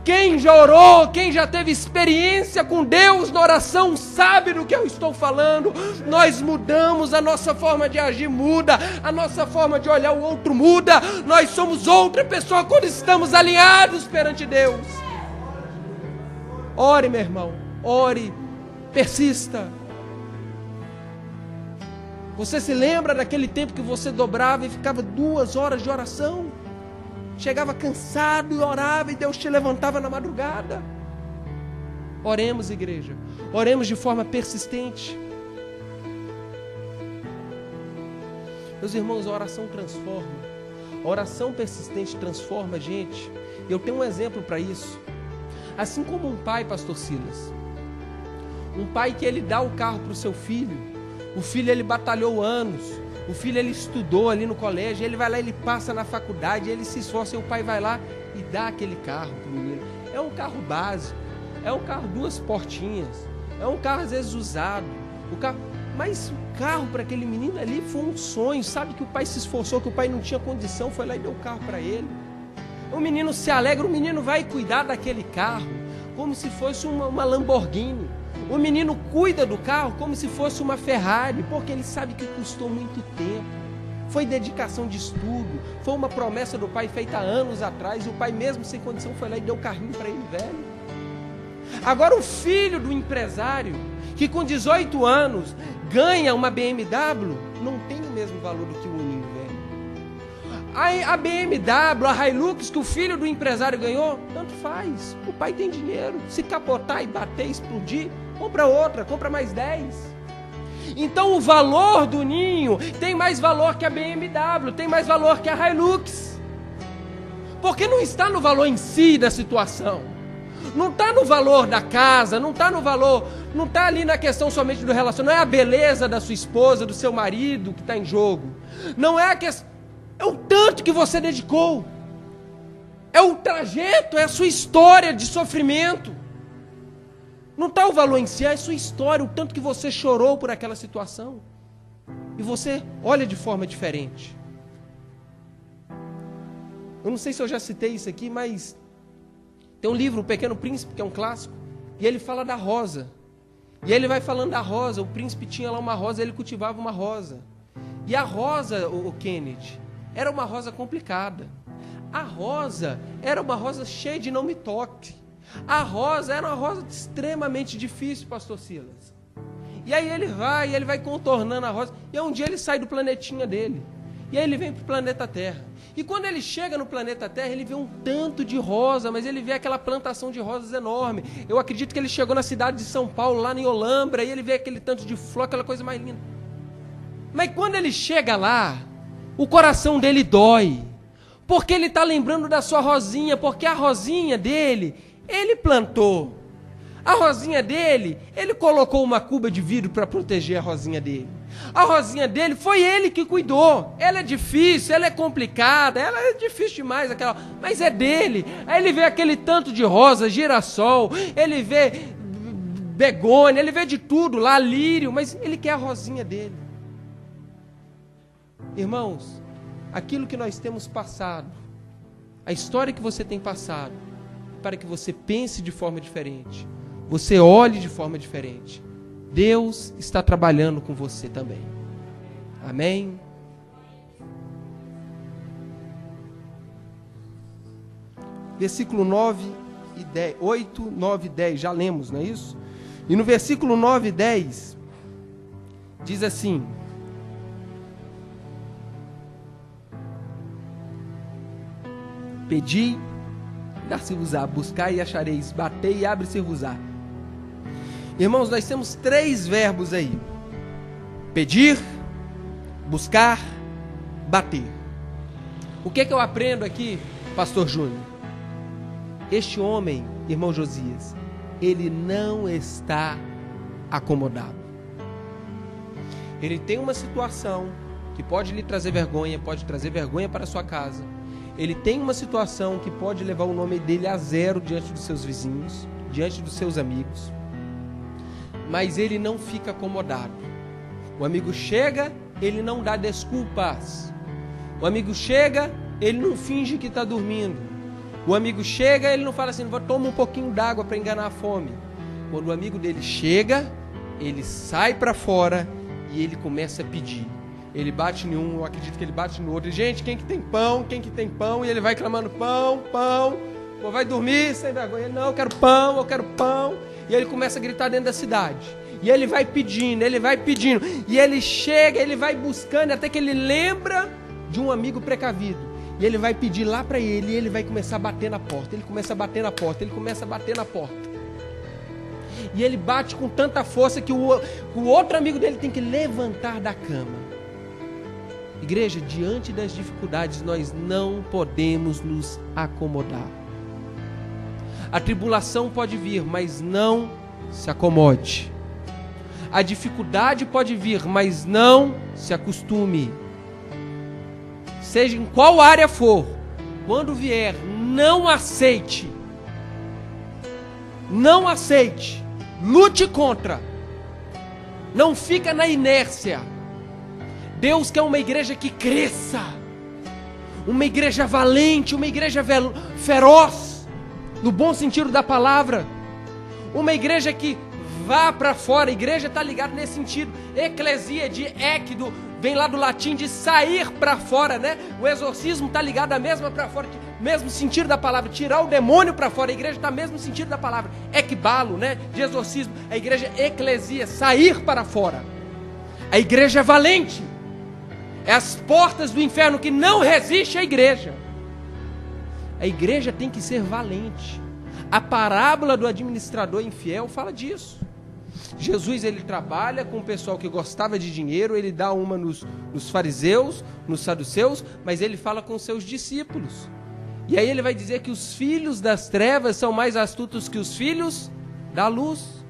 Quem já orou, quem já teve experiência com Deus na oração, sabe do que eu estou falando. Nós mudamos, a nossa forma de agir muda, a nossa forma de olhar o outro muda. Nós somos outra pessoa quando estamos alinhados perante Deus. Ore, meu irmão, ore, persista. Você se lembra daquele tempo que você dobrava e ficava 2 horas de oração? Chegava cansado e orava e Deus te levantava na madrugada. Oremos, igreja, oremos de forma persistente. Meus irmãos, a oração transforma. A oração persistente transforma a gente. Eu tenho um exemplo para isso. Assim como um pai, pastor Silas, Um pai que ele dá o carro para o seu filho. O filho ele batalhou anos. O filho ele estudou ali no colégio. Ele vai lá, ele passa na faculdade, ele se esforça e o pai vai lá e dá aquele carro para o menino. É um carro básico. É um carro 2 portinhas. É um carro às vezes usado. Mas o carro para aquele menino ali foi um sonho. Sabe que o pai se esforçou, que o pai não tinha condição, foi lá e deu o carro para ele. O menino se alegra, o menino vai cuidar daquele carro como se fosse uma Lamborghini. O menino cuida do carro como se fosse uma Ferrari, porque ele sabe que custou muito tempo. Foi dedicação de estudo, foi uma promessa do pai feita anos atrás, e o pai mesmo sem condição foi lá e deu o carrinho para ele, velho. Agora o filho do empresário, que com 18 anos ganha uma BMW, não tem o mesmo valor do que o menino velho. A BMW, a Hilux que o filho do empresário ganhou, tanto faz. O pai tem dinheiro. Se capotar e bater, explodir, compra outra, compra mais 10. Então o valor do ninho tem mais valor que a BMW, tem mais valor que a Hilux. Porque não está no valor em si da situação. Não está no valor da casa, não está no valor, não está ali na questão somente do relacionamento, não é a beleza da sua esposa, do seu marido que está em jogo. Não é a questão, é o tanto que você dedicou. É o trajeto, é a sua história de sofrimento. Não está o valor em si, é a sua história, o tanto que você chorou por aquela situação. E você olha de forma diferente. Eu não sei se eu já citei isso aqui, mas tem um livro, O Pequeno Príncipe, que é um clássico, e ele fala da rosa. E ele vai falando da rosa, o príncipe tinha lá uma rosa, ele cultivava uma rosa. E a rosa, o Kennedy, era uma rosa complicada. A rosa era uma rosa cheia de não me toque. A rosa era uma rosa extremamente difícil, pastor Silas. E aí ele vai contornando a rosa, e um dia ele sai do planetinha dele. E aí ele vem para o planeta Terra. E quando ele chega no planeta Terra, ele vê um tanto de rosa, mas ele vê aquela plantação de rosas enorme. Eu acredito que ele chegou na cidade de São Paulo, lá em Olambra, e ele vê aquele tanto de flor, aquela coisa mais linda. Mas quando ele chega lá, o coração dele dói, porque ele está lembrando da sua rosinha, porque a rosinha dele, ele plantou. A rosinha dele, ele colocou uma cuba de vidro para proteger a rosinha dele. A rosinha dele foi ele que cuidou. Ela é difícil, ela é complicada, ela é difícil demais, mas é dele. Aí ele vê aquele tanto de rosa, girassol, ele vê begônia, ele vê de tudo lá, lírio, mas ele quer a rosinha dele. Irmãos, aquilo que nós temos passado, a história que você tem passado, para que você pense de forma diferente, você olhe de forma diferente. Deus está trabalhando com você também. Amém? Versículo 9 e 10, 8, 9 e 10, já lemos, não é isso? E no versículo 9 e 10, diz assim: Pedi, dar-se-vos-á, buscai e achareis, batei e abre-se-vos-á. Irmãos, nós temos 3 verbos aí: pedir, buscar, bater. O que é que eu aprendo aqui, pastor Júnior? Este homem, irmão Josias, ele não está acomodado. Ele tem uma situação que pode lhe trazer vergonha, pode trazer vergonha para a sua casa. Ele tem uma situação que pode levar o nome dele a 0 diante dos seus vizinhos, diante dos seus amigos. Mas ele não fica acomodado. O amigo chega, ele não dá desculpas. O amigo chega, ele não finge que está dormindo. O amigo chega, ele não fala assim, toma um pouquinho d'água para enganar a fome. Quando o amigo dele chega, ele sai para fora e ele começa a pedir. Ele bate em um, eu acredito que ele bate no outro. Gente, quem que tem pão? Quem que tem pão? E ele vai clamando, pão, pão. Pô, vai dormir sem vergonha. Não, eu quero pão, eu quero pão. E ele começa a gritar dentro da cidade. E ele vai pedindo, ele vai pedindo. E ele chega, ele vai buscando, até que ele lembra de um amigo precavido. E ele vai pedir lá para ele, e ele vai começar a bater na porta. Ele começa a bater na porta, ele começa a bater na porta. E ele bate com tanta força que o outro amigo dele tem que levantar da cama. Igreja, diante das dificuldades, nós não podemos nos acomodar. A tribulação pode vir, mas não se acomode. A dificuldade pode vir, mas não se acostume. Seja em qual área for, quando vier, não aceite. Não aceite. Lute contra. Não fica na inércia. Deus quer uma igreja que cresça. Uma igreja valente, uma igreja feroz, no bom sentido da palavra. Uma igreja que vá para fora. A igreja está ligada nesse sentido. Eclesia de équido, vem lá do latim de sair para fora, né? O exorcismo está ligado à mesma para fora, mesmo sentido da palavra, tirar o demônio para fora. A igreja está no mesmo sentido da palavra, ekbalo, né? De exorcismo. A igreja eclesia, sair para fora. A igreja é valente. É as portas do inferno que não resistem à igreja. A igreja tem que ser valente. A parábola do administrador infiel fala disso. Jesus, ele trabalha com o pessoal que gostava de dinheiro, ele dá uma nos fariseus, nos saduceus, mas ele fala com os seus discípulos. E aí ele vai dizer que os filhos das trevas são mais astutos que os filhos da luz.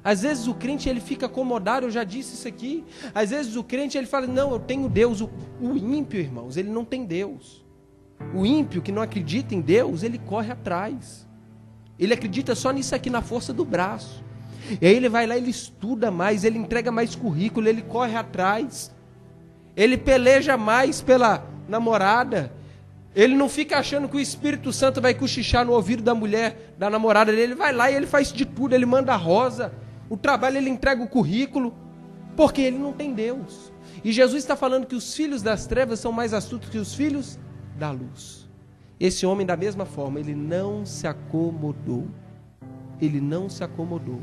Às vezes o crente ele fica acomodado, eu já disse isso aqui. Às vezes o crente ele fala, não, eu tenho Deus. O ímpio, irmãos, ele não tem Deus. O ímpio que não acredita em Deus, ele corre atrás. Ele acredita só nisso aqui, na força do braço. E aí ele vai lá, ele estuda mais, ele entrega mais currículo, ele corre atrás. Ele peleja mais pela namorada. Ele não fica achando que o Espírito Santo vai cochichar no ouvido da mulher, da namorada dele. Ele vai lá e ele faz de tudo, ele manda a rosa. O trabalho ele entrega o currículo, porque ele não tem Deus. E Jesus está falando que os filhos das trevas são mais astutos que os filhos da luz. Esse homem da mesma forma, ele não se acomodou. Ele não se acomodou.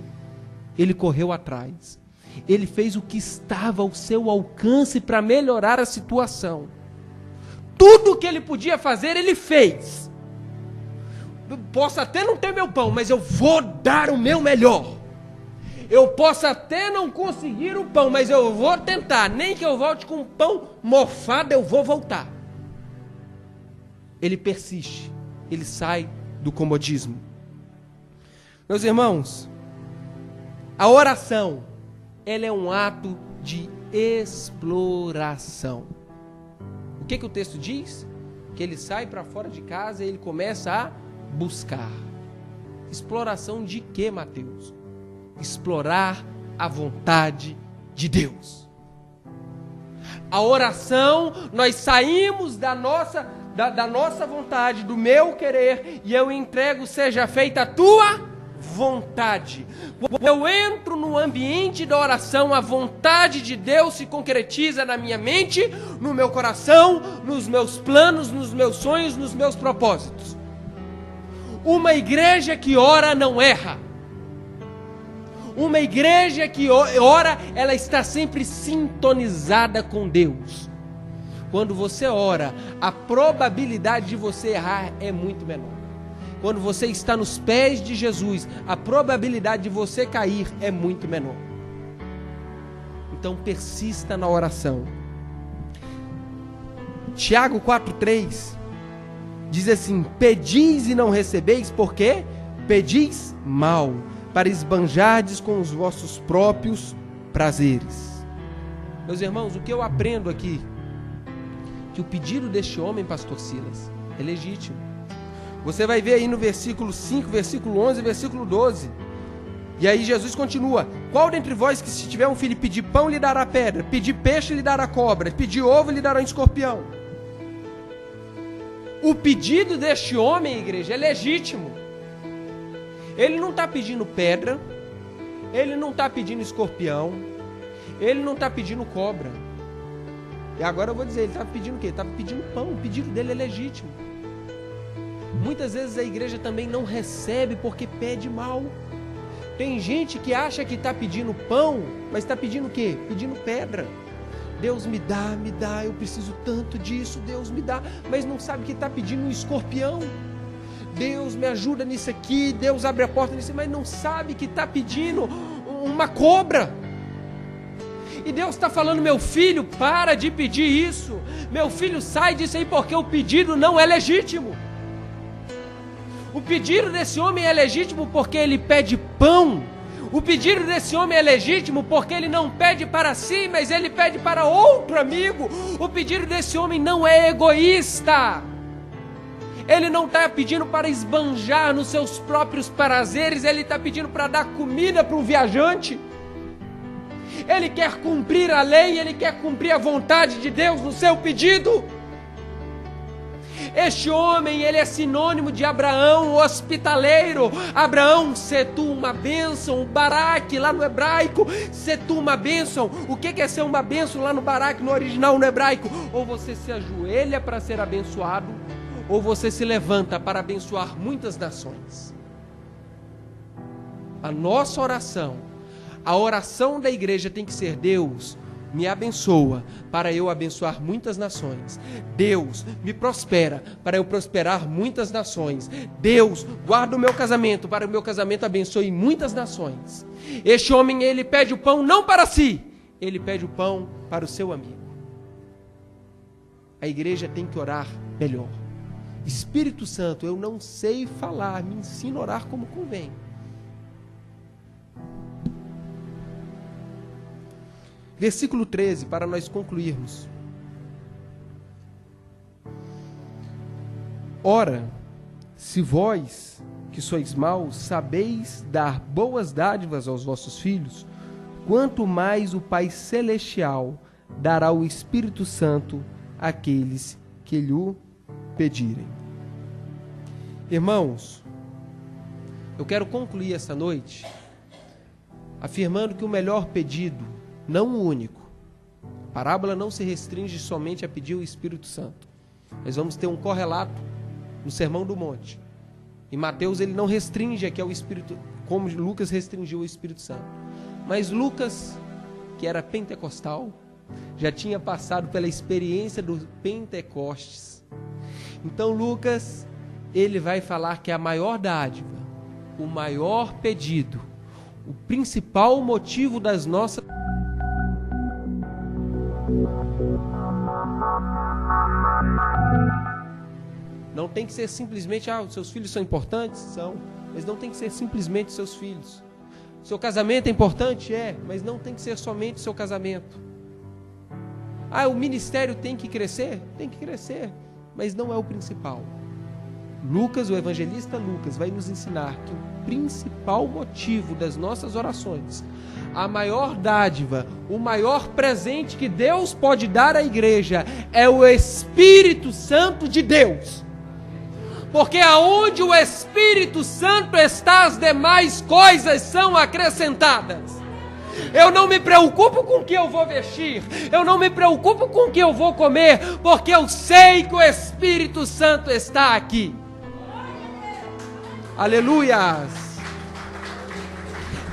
Ele correu atrás. Ele fez o que estava ao seu alcance para melhorar a situação. Tudo o que ele podia fazer, ele fez. Posso até não ter meu pão, mas eu vou dar o meu melhor. Eu posso até não conseguir o pão, mas eu vou tentar. Nem que eu volte com um pão mofado, eu vou voltar. Ele persiste. Ele sai do comodismo. Meus irmãos, a oração, ela é um ato de exploração. O que o texto diz? Que ele sai para fora de casa e ele começa a buscar. Exploração de quê, Mateus? Explorar a vontade de Deus. A oração, nós saímos da nossa vontade, do meu querer, e eu entrego, seja feita a tua vontade. Quando eu entro no ambiente da oração, a vontade de Deus se concretiza na minha mente, no meu coração, nos meus planos, nos meus sonhos, nos meus propósitos. Uma igreja que ora não erra. Uma igreja que ora, ela está sempre sintonizada com Deus. Quando você ora, a probabilidade de você errar é muito menor. Quando você está nos pés de Jesus, a probabilidade de você cair é muito menor. Então persista na oração. Tiago 4,3 diz assim: pedis e não recebeis, por quê? Pedis mal, para esbanjardes com os vossos próprios prazeres. Meus irmãos, o que eu aprendo aqui? Que o pedido deste homem, pastor Silas, é legítimo. Você vai ver aí no versículo 5, versículo 11 e versículo 12. E aí Jesus continua: qual dentre vós que se tiver um filho pedir pão lhe dará pedra, pedir peixe lhe dará cobra, pedir ovo lhe dará um escorpião? O pedido deste homem, igreja, é legítimo. Ele não está pedindo pedra, ele não está pedindo escorpião, ele não está pedindo cobra. E agora eu vou dizer, ele estava pedindo o quê? Ele estava pedindo pão. O pedido dele é legítimo. Muitas vezes a igreja também não recebe porque pede mal. Tem gente que acha que está pedindo pão, mas está pedindo o quê? Pedindo pedra. Deus me dá, eu preciso tanto disso, Deus me dá, mas não sabe que está pedindo um escorpião. Deus me ajuda nisso aqui, Deus abre a porta nisso, mas não sabe que está pedindo uma cobra. E Deus está falando: meu filho, para de pedir isso. Meu filho, sai disso aí, porque o pedido não é legítimo. O pedido desse homem é legítimo porque ele pede pão. O pedido desse homem é legítimo porque ele não pede para si, mas ele pede para outro amigo. O pedido desse homem não é egoísta. Ele não está pedindo para esbanjar nos seus próprios prazeres, ele está pedindo para dar comida para um viajante. Ele quer cumprir a lei, ele quer cumprir a vontade de Deus no seu pedido. Este homem, ele é sinônimo de Abraão, o hospitaleiro. Abraão, se tu uma bênção, o Barak, lá no hebraico, se tu uma bênção. O que é ser uma bênção lá no Barak, no original, no hebraico? Ou você se ajoelha para ser abençoado, ou você se levanta para abençoar muitas nações. A nossa oração, a oração da igreja tem que ser: Deus, me abençoa para eu abençoar muitas nações. Deus, me prospera para eu prosperar muitas nações. Deus, guarda o meu casamento para o meu casamento abençoe muitas nações. Este homem, ele pede o pão não para si, ele pede o pão para o seu amigo. A igreja tem que orar melhor. Espírito Santo, eu não sei falar, me ensina a orar como convém. Versículo 13, para nós concluirmos. Ora, se vós, que sois maus, sabeis dar boas dádivas aos vossos filhos, quanto mais o Pai Celestial dará o Espírito Santo àqueles que lhe pedirem. Irmãos, eu quero concluir esta noite afirmando que o melhor pedido, não o único, a parábola não se restringe somente a pedir o Espírito Santo. Nós vamos ter um correlato no Sermão do Monte. E Mateus, ele não restringe aqui ao Espírito, como Lucas restringiu o Espírito Santo. Mas Lucas, que era pentecostal, já tinha passado pela experiência do Pentecostes. Então Lucas, ele vai falar que a maior dádiva, o maior pedido, o principal motivo das nossas... Não tem que ser simplesmente, os seus filhos são importantes? São, mas não tem que ser simplesmente seus filhos. Seu casamento é importante? É, mas não tem que ser somente seu casamento. O ministério tem que crescer? Tem que crescer, mas não é o principal. Lucas, o evangelista Lucas, vai nos ensinar que o principal motivo das nossas orações, a maior dádiva, o maior presente que Deus pode dar à igreja é o Espírito Santo de Deus. Porque aonde o Espírito Santo está, as demais coisas são acrescentadas. Eu não me preocupo com o que eu vou vestir, eu não me preocupo com o que eu vou comer, porque eu sei que o Espírito Santo está aqui. Aleluias!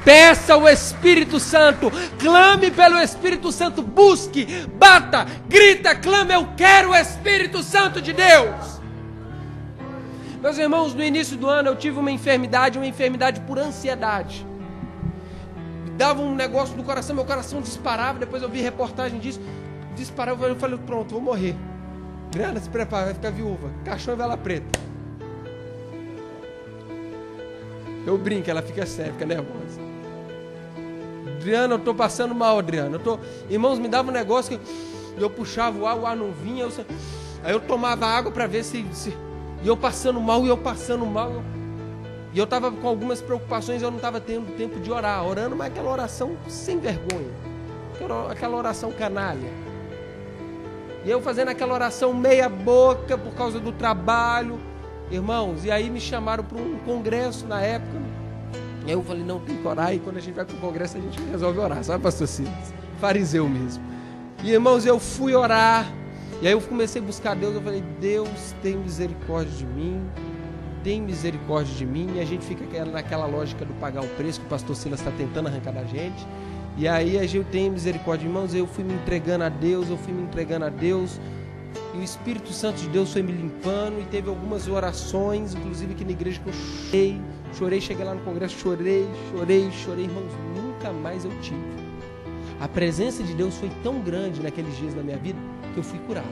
Peça o Espírito Santo, clame pelo Espírito Santo, busque, bata, grita, clame, eu quero o Espírito Santo de Deus. Meus irmãos, no início do ano eu tive uma enfermidade por ansiedade. Me dava um negócio no coração, meu coração disparava, depois eu vi reportagem disso, disparava, eu falei, pronto, vou morrer. Adriana, se prepara, vai ficar viúva, caixão e vela preta. Eu brinco, ela fica séria, fica nervosa. Adriana, eu tô passando mal, Adriana. Irmãos, me dava um negócio que eu puxava o ar não vinha. Aí eu tomava água para ver se... E eu passando mal. E eu estava com algumas preocupações, eu não estava tendo tempo de orar. Orando, mas aquela oração sem vergonha. Aquela oração canalha. E eu fazendo aquela oração meia boca por causa do trabalho. Irmãos, e aí me chamaram para um congresso na época. E aí eu falei, não, tem que orar. E quando a gente vai para o congresso, a gente resolve orar. Sabe, pastor Silas? Fariseu mesmo. E irmãos, eu fui orar. E aí eu comecei a buscar Deus. Eu falei, Deus, tem misericórdia de mim. Tem misericórdia de mim. E a gente fica naquela lógica do pagar o preço que o pastor Silas está tentando arrancar da gente. E aí a gente tem misericórdia. Irmãos, eu fui me entregando a Deus. E o Espírito Santo de Deus foi me limpando. E teve algumas orações, inclusive aqui na igreja, que eu chorei, cheguei lá no congresso, chorei, irmãos, nunca mais eu tive. A presença de Deus foi tão grande naqueles dias da minha vida, que eu fui curado.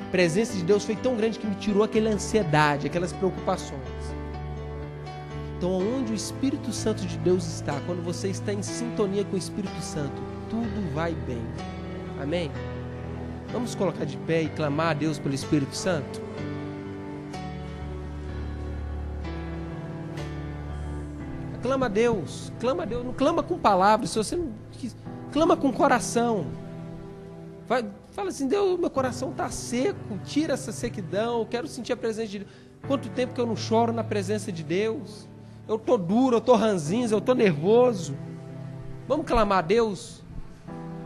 A presença de Deus foi tão grande que me tirou aquela ansiedade, aquelas preocupações. Então, onde o Espírito Santo de Deus está, quando você está em sintonia com o Espírito Santo, tudo vai bem. Amém? Vamos colocar de pé e clamar a Deus pelo Espírito Santo? Clama a Deus, não clama com palavras, se você não clama com coração. Fala assim: Deus, meu coração está seco, tira essa sequidão, eu quero sentir a presença de Deus. Quanto tempo que eu não choro na presença de Deus? Eu estou duro, eu estou ranzinza, eu estou nervoso. Vamos clamar a Deus?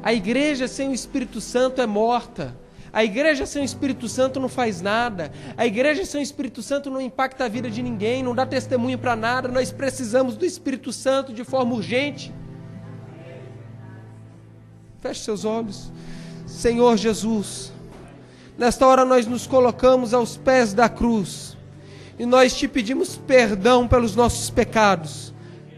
A igreja sem o Espírito Santo é morta. A igreja sem o Espírito Santo não faz nada. A igreja sem o Espírito Santo não impacta a vida de ninguém, não dá testemunho para nada. Nós precisamos do Espírito Santo de forma urgente. Feche seus olhos. Senhor Jesus, nesta hora nós nos colocamos aos pés da cruz e nós te pedimos perdão pelos nossos pecados,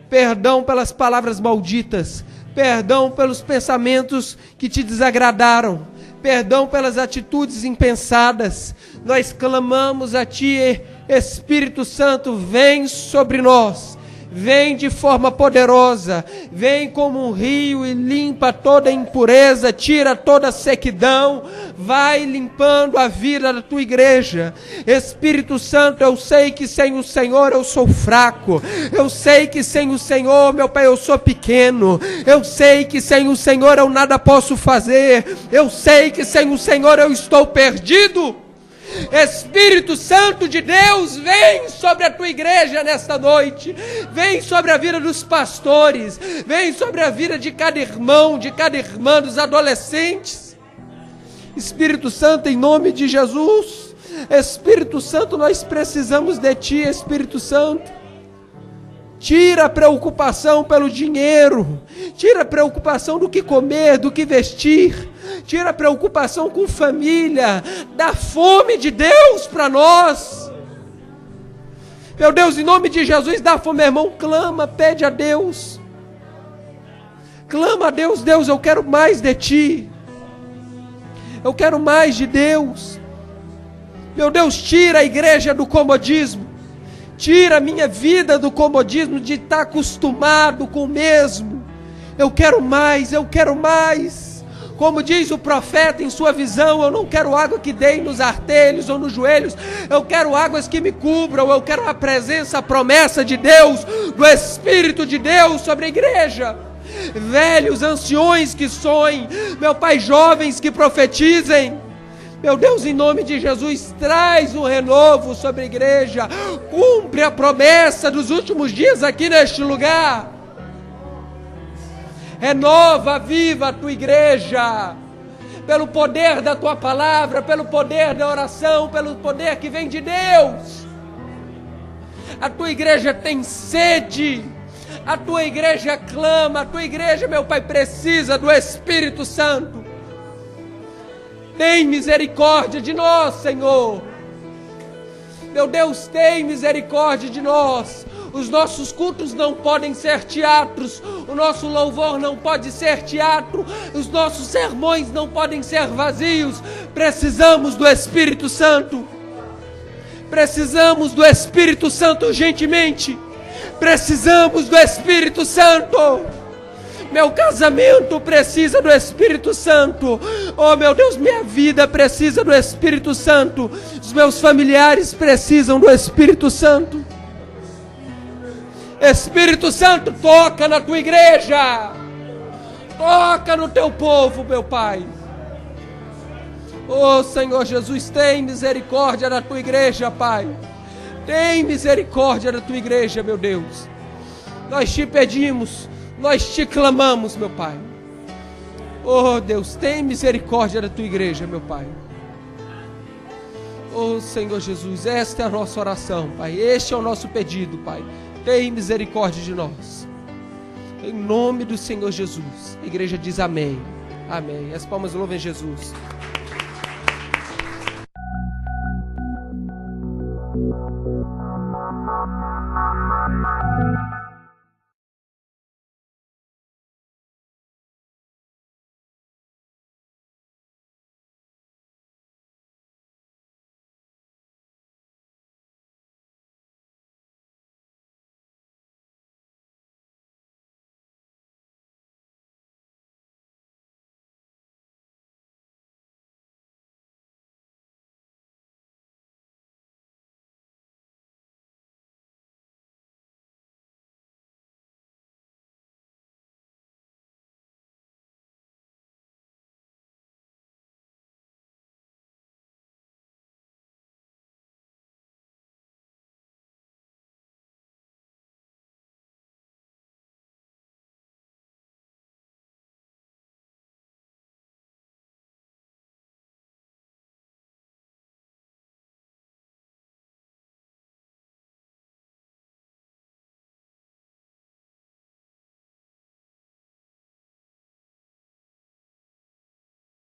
perdão pelas palavras malditas, perdão pelos pensamentos que te desagradaram, perdão pelas atitudes impensadas. Nós clamamos a Ti, Espírito Santo, vem sobre nós, vem de forma poderosa, vem como um rio e limpa toda impureza, tira toda sequidão, vai limpando a vida da Tua igreja. Espírito Santo, eu sei que sem o Senhor eu sou fraco, eu sei que sem o Senhor, meu Pai, eu sou pequeno, eu sei que sem o Senhor eu nada posso fazer, eu sei que sem o Senhor eu estou perdido. Espírito Santo de Deus, vem sobre a Tua igreja nesta noite, vem sobre a vida dos pastores, vem sobre a vida de cada irmão, de cada irmã, dos adolescentes. Espírito Santo, em nome de Jesus, Espírito Santo, nós precisamos de Ti, Espírito Santo. Tira a preocupação pelo dinheiro, tira a preocupação do que comer, do que vestir, tira a preocupação com família, dá fome de Deus para nós. Meu Deus, em nome de Jesus, dá fome, meu irmão, clama, pede a Deus. Clama a Deus: Deus, eu quero mais de Ti, eu quero mais de Deus. Meu Deus, tira a igreja do comodismo. Tira a minha vida do comodismo de estar acostumado com o mesmo. Eu quero mais, eu quero mais. Como diz o profeta em sua visão, eu não quero água que dê nos artelhos ou nos joelhos. Eu quero águas que me cubram. Eu quero a presença, a promessa de Deus, do Espírito de Deus sobre a igreja. Velhos, anciões que sonhem, meu Pai, jovens que profetizem. Meu Deus, em nome de Jesus, traz um renovo sobre a igreja. Cumpre a promessa dos últimos dias aqui neste lugar. Renova, viva a Tua igreja. Pelo poder da Tua palavra, pelo poder da oração, pelo poder que vem de Deus. A Tua igreja tem sede. A Tua igreja clama. A Tua igreja, meu Pai, precisa do Espírito Santo. Tem misericórdia de nós, Senhor. Meu Deus, tem misericórdia de nós. Os nossos cultos não podem ser teatros. O nosso louvor não pode ser teatro. Os nossos sermões não podem ser vazios. Precisamos do Espírito Santo. Precisamos do Espírito Santo urgentemente. Precisamos do Espírito Santo. Meu casamento precisa do Espírito Santo. Oh, meu Deus, minha vida precisa do Espírito Santo. Os meus familiares precisam do Espírito Santo. Espírito Santo, toca na Tua igreja. Toca no Teu povo, meu Pai. Oh, Senhor Jesus, tem misericórdia da Tua igreja, Pai. Tem misericórdia da Tua igreja, meu Deus. Nós Te pedimos, nós Te clamamos, meu Pai. Oh, Deus, tem misericórdia da Tua igreja, meu Pai. Oh, Senhor Jesus, esta é a nossa oração, Pai. Este é o nosso pedido, Pai. Tem misericórdia de nós. Em nome do Senhor Jesus. A igreja diz amém. Amém. As palmas louvem Jesus.